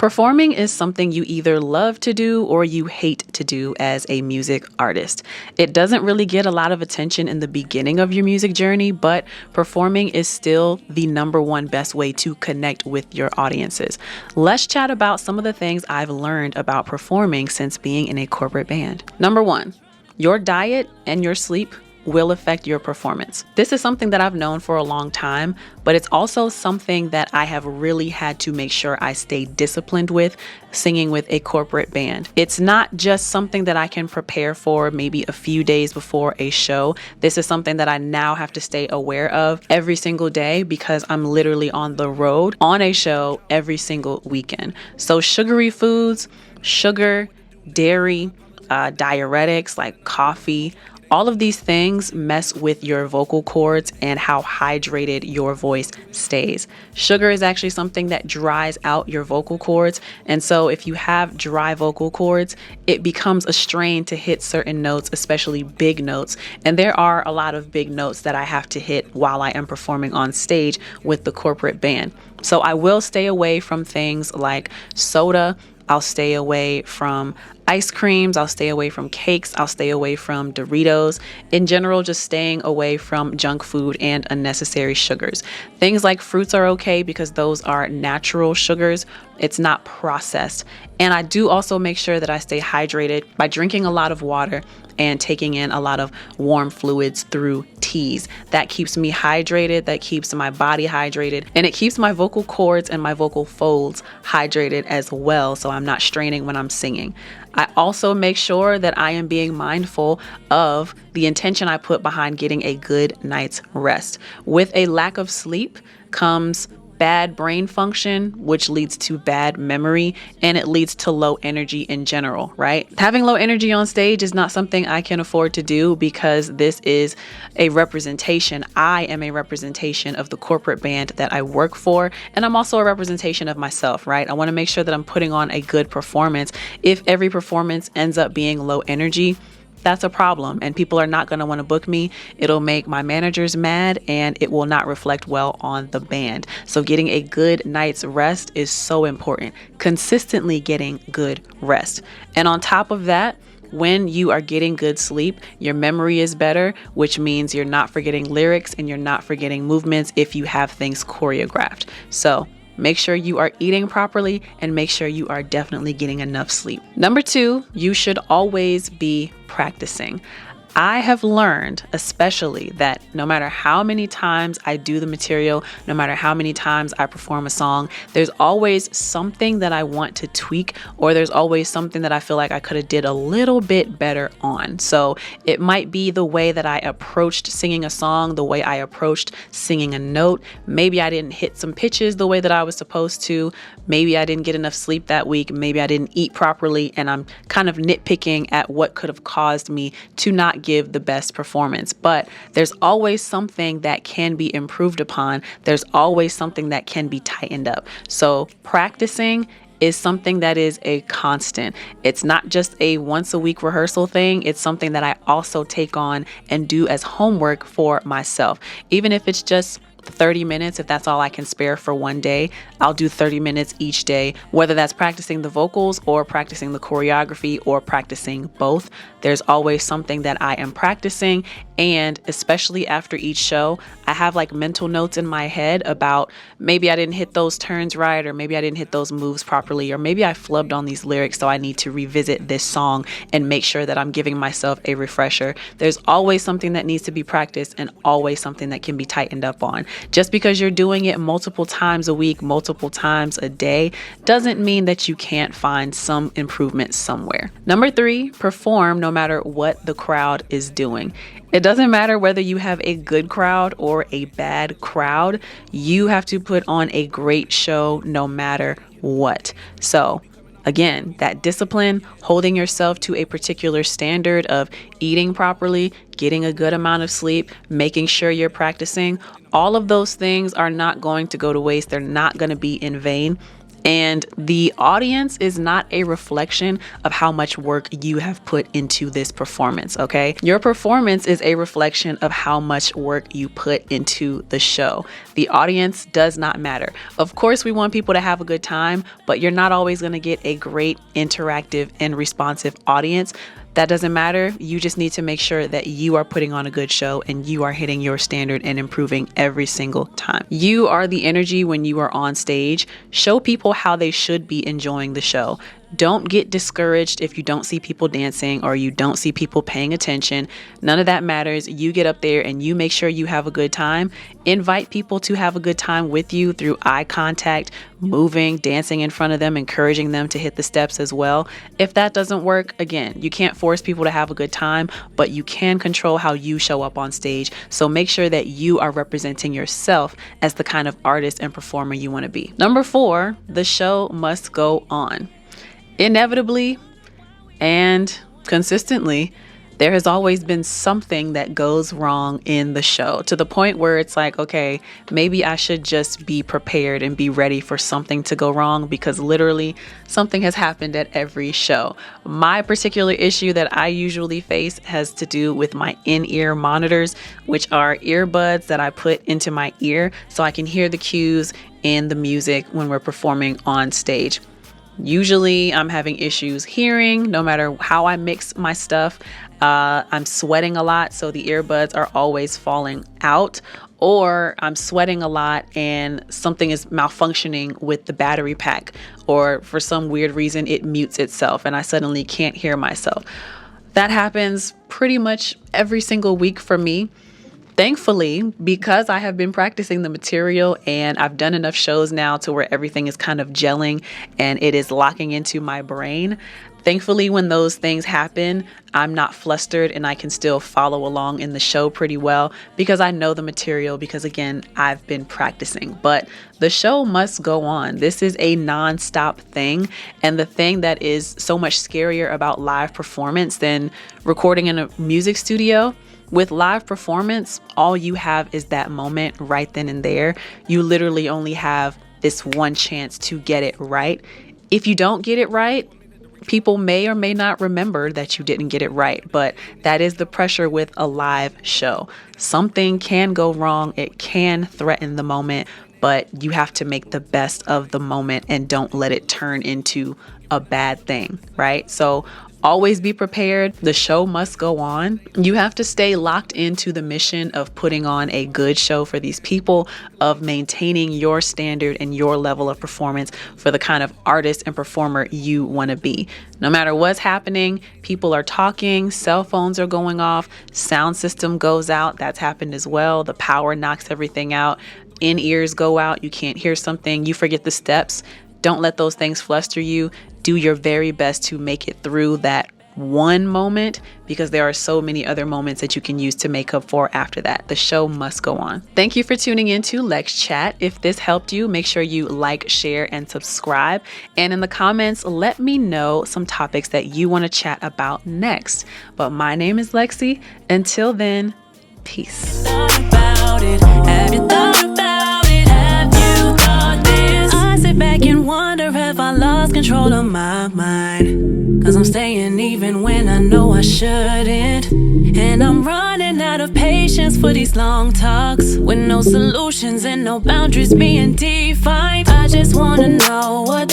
Performing is something you either love to do or you hate to do as a music artist. It doesn't really get a lot of attention in the beginning of your music journey, but performing is still the number one best way to connect with your audiences. Let's chat about some of the things I've learned about performing since being in a corporate band. Number one, your diet and your sleep will affect your performance. This is something that I've known for a long time, but it's also something that I have really had to make sure I stay disciplined with singing with a corporate band. It's not just something that I can prepare for maybe a few days before a show. This is something that I now have to stay aware of every single day because I'm literally on the road on a show every single weekend. So sugary foods, sugar, dairy, diuretics like coffee, all of these things mess with your vocal cords and how hydrated your voice stays. Sugar is actually something that dries out your vocal cords. And so if you have dry vocal cords, it becomes a strain to hit certain notes, especially big notes. And there are a lot of big notes that I have to hit while I am performing on stage with the corporate band. So I will stay away from things like soda. I'll stay away from ice creams. I'll stay away from cakes. I'll stay away from Doritos. In general, just staying away from junk food and unnecessary sugars. Things like fruits are okay because those are natural sugars. It's not processed. And I do also make sure that I stay hydrated by drinking a lot of water and taking in a lot of warm fluids through teas. That keeps me hydrated, that keeps my body hydrated, and it keeps my vocal cords and my vocal folds hydrated as well, so I'm not straining when I'm singing. I also make sure that I am being mindful of the intention I put behind getting a good night's rest. With a lack of sleep comes bad brain function, which leads to bad memory, and it leads to low energy in general, right? Having low energy on stage is not something I can afford to do because this is a representation. I am a representation of the corporate band that I work for, and I'm also a representation of myself, right? I want to make sure that I'm putting on a good performance. If every performance ends up being low energy, that's a problem, and people are not going to want to book me. It'll make my managers mad, and it will not reflect well on the band. So getting a good night's rest is so important. Consistently getting good rest. And on top of that, when you are getting good sleep, your memory is better, which means you're not forgetting lyrics and you're not forgetting movements if you have things choreographed. So make sure you are eating properly and make sure you are definitely getting enough sleep. Number two, you should always be practicing. I have learned especially that no matter how many times I do the material, no matter how many times I perform a song, there's always something that I want to tweak, or there's always something that I feel like I could have did a little bit better on. So it might be the way that I approached singing a song, the way I approached singing a note. Maybe I didn't hit some pitches the way that I was supposed to. Maybe I didn't get enough sleep that week. Maybe I didn't eat properly, and I'm kind of nitpicking at what could have caused me to not give the best performance. But there's always something that can be improved upon. There's always something that can be tightened up. So practicing is something that is a constant. It's not just a once a week rehearsal thing. It's something that I also take on and do as homework for myself. Even if it's just 30 minutes, if that's all I can spare for one day, I'll do 30 minutes each day, whether that's practicing the vocals or practicing the choreography or practicing both. There's always something that I am practicing. And especially after each show, I have like mental notes in my head about maybe I didn't hit those turns right, or maybe I didn't hit those moves properly, or maybe I flubbed on these lyrics, so I need to revisit this song and make sure that I'm giving myself a refresher. There's always something that needs to be practiced and always something that can be tightened up on. Just because you're doing it multiple times a week, multiple times a day, doesn't mean that you can't find some improvement somewhere. Number three, perform no matter what the crowd is doing. It doesn't matter whether you have a good crowd or a bad crowd. You have to put on a great show no matter what. So again, that discipline, holding yourself to a particular standard of eating properly, getting a good amount of sleep, making sure you're practicing, all of those things are not going to go to waste. They're not going to be in vain. And the audience is not a reflection of how much work you have put into this performance, okay? Your performance is a reflection of how much work you put into the show. The audience does not matter. Of course, we want people to have a good time, but you're not always going to get a great interactive and responsive audience. That doesn't matter. You just need to make sure that you are putting on a good show and you are hitting your standard and improving every single time. You are the energy when you are on stage. Show people how they should be enjoying the show. Don't get discouraged if you don't see people dancing or you don't see people paying attention. None of that matters. You get up there and you make sure you have a good time. Invite people to have a good time with you through eye contact, moving, dancing in front of them, encouraging them to hit the steps as well. If that doesn't work, again, you can't force people to have a good time, but you can control how you show up on stage. So make sure that you are representing yourself as the kind of artist and performer you want to be. Number 4, the show must go on. Inevitably and consistently, there has always been something that goes wrong in the show, to the point where it's like, okay, maybe I should just be prepared and be ready for something to go wrong, because literally something has happened at every show. My particular issue that I usually face has to do with my in-ear monitors, which are earbuds that I put into my ear so I can hear the cues in the music when we're performing on stage. Usually I'm having issues hearing no matter how I mix my stuff. I'm sweating a lot, so the earbuds are always falling out, or I'm sweating a lot and something is malfunctioning with the battery pack, or for some weird reason it mutes itself and I suddenly can't hear myself. That happens pretty much every single week for me. Thankfully, because I have been practicing the material and I've done enough shows now to where everything is kind of gelling and it is locking into my brain. Thankfully, when those things happen, I'm not flustered and I can still follow along in the show pretty well because I know the material, because again, I've been practicing. But the show must go on. This is a non-stop thing. And the thing that is so much scarier about live performance than recording in a music studio, with live performance, all you have is that moment right then and there. You literally only have this one chance to get it right. If you don't get it right, people may or may not remember that you didn't get it right, but that is the pressure with a live show. Something can go wrong. It can threaten the moment, but you have to make the best of the moment and don't let it turn into a bad thing, right? So always be prepared. The show must go on. You have to stay locked into the mission of putting on a good show for these people, of maintaining your standard and your level of performance for the kind of artist and performer you want to be. No matter what's happening, people are talking, cell phones are going off, sound system goes out. That's happened as well. The power knocks everything out. In-ears go out. You can't hear something. You forget the steps. Don't let those things fluster you. Do your very best to make it through that one moment, because there are so many other moments that you can use to make up for after that. The show must go on. Thank you for tuning into Lex Chat. If this helped you, make sure you like, share, and subscribe. And in the comments, let me know some topics that you want to chat about next. But my name is LexC. Until then, peace. Sit back and wonder if I lost control of my mind, 'cause I'm staying even when I know I shouldn't. And I'm running out of patience for these long talks with no solutions and no boundaries being defined. I just wanna know what